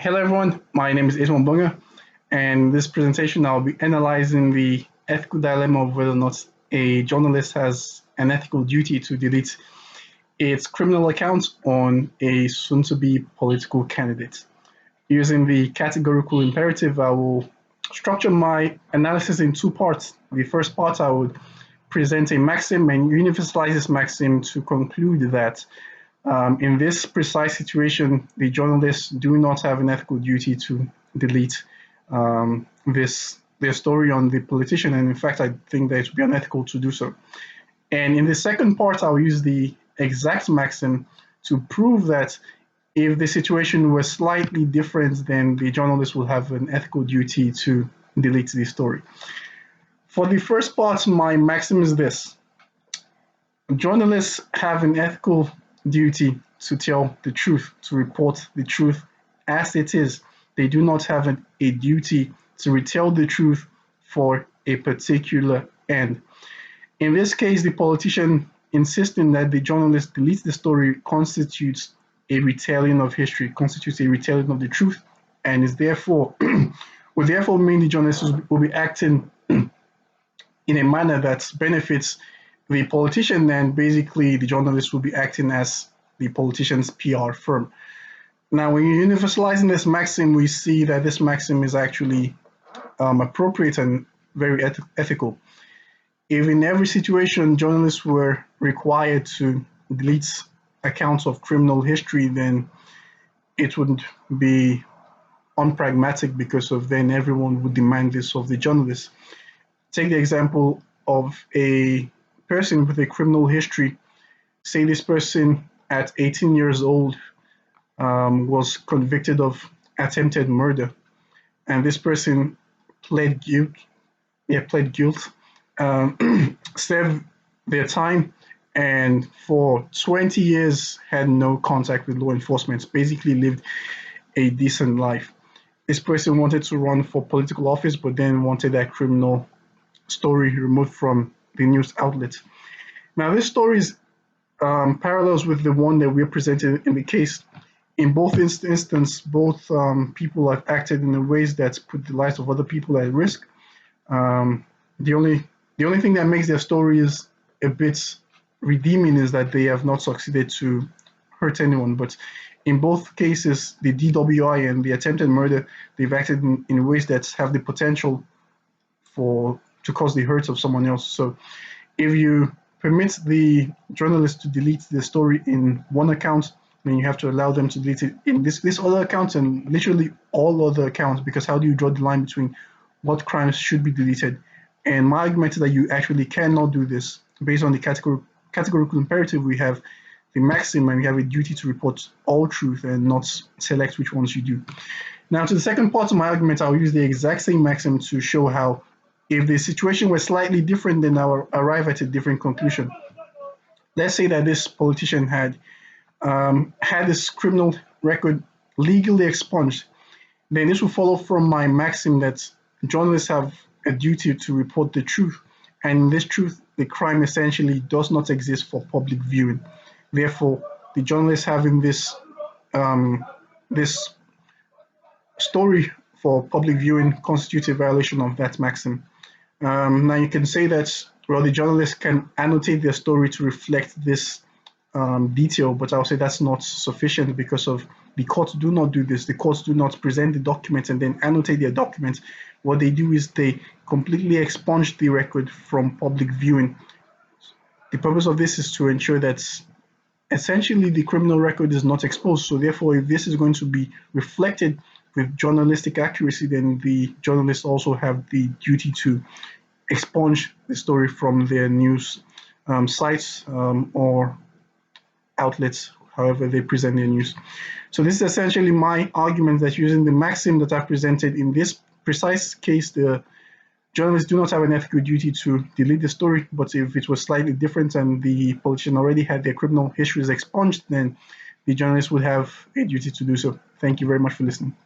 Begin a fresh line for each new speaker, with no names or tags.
Hello everyone, my name is Etom, and in this presentation I'll be analyzing the ethical dilemma of whether or not a journalist has an ethical duty to delete its criminal account on a soon-to-be political candidate. Using the categorical imperative, I will structure my analysis in two parts. The first part, I would present a maxim and universalize this maxim to conclude that in this precise situation, the journalists do not have an ethical duty to delete their story on the politician, and in fact, I think that it would be unethical to do so. And in the second part, I'll use the exact maxim to prove that if the situation were slightly different, then the journalist will have an ethical duty to delete the story. For the first part, my maxim is this: journalists have an ethical duty to tell the truth, to report the truth as it is. They do not have a duty to retell the truth for a particular end. In this case, the politician insisting that the journalist deletes the story constitutes a retelling of history, constitutes a retelling of the truth, and is therefore would therefore mean the journalist will be acting in a manner that benefits the politician, and basically the journalist will be acting as the politician's PR firm. Now, when you're universalizing this maxim, we see that this maxim is actually appropriate and very ethical. If in every situation journalists were required to delete accounts of criminal history, then it would be unpragmatic, because of then everyone would demand this of the journalists. Take the example of a person with a criminal history. Say this person at 18 years old was convicted of attempted murder, and this person pled guilt, served their time, and for 20 years had no contact with law enforcement, basically lived a decent life. This person wanted to run for political office, but then wanted that criminal story removed from the news outlet. Now, this story is parallels with the one that we're presented in the case. In both instances, both people have acted in ways that put the lives of other people at risk. The only thing that makes their stories a bit redeeming is that they have not succeeded to hurt anyone. But in both cases, the DWI and the attempted murder, they've acted in ways that have the potential to cause the hurt of someone else. So if you permit the journalist to delete the story in one account, then you have to allow them to delete it in this other account and literally all other accounts, because how do you draw the line between what crimes should be deleted? And my argument is that you actually cannot do this. Based on the categorical imperative, we have the maxim, and we have a duty to report all truth and not select which ones you do. Now, to the second part of my argument, I'll use the exact same maxim to show how, if the situation were slightly different, then I'll arrive at a different conclusion. Let's say that this politician had his criminal record legally expunged. Then this will follow from my maxim that journalists have a duty to report the truth, and in this truth, the crime essentially does not exist for public viewing. Therefore, the journalists having this story for public viewing constitutes a violation of that maxim. Now you can say that, well, the journalist can annotate their story to reflect this detail, but I'll say that's not sufficient, because of the courts do not do this. The courts do not present the documents and then annotate their documents. What they do is they completely expunge the record from public viewing. The purpose of this is to ensure that essentially the criminal record is not exposed. So therefore, if this is going to be reflected with journalistic accuracy, then the journalists also have the duty to expunge the story from their news sites or outlets, however they present their news. So this is essentially my argument, that using the maxim that I've presented in this precise case, the journalists do not have an ethical duty to delete the story, but if it was slightly different and the politician already had their criminal histories expunged, then the journalist would have a duty to do so. Thank you very much for listening.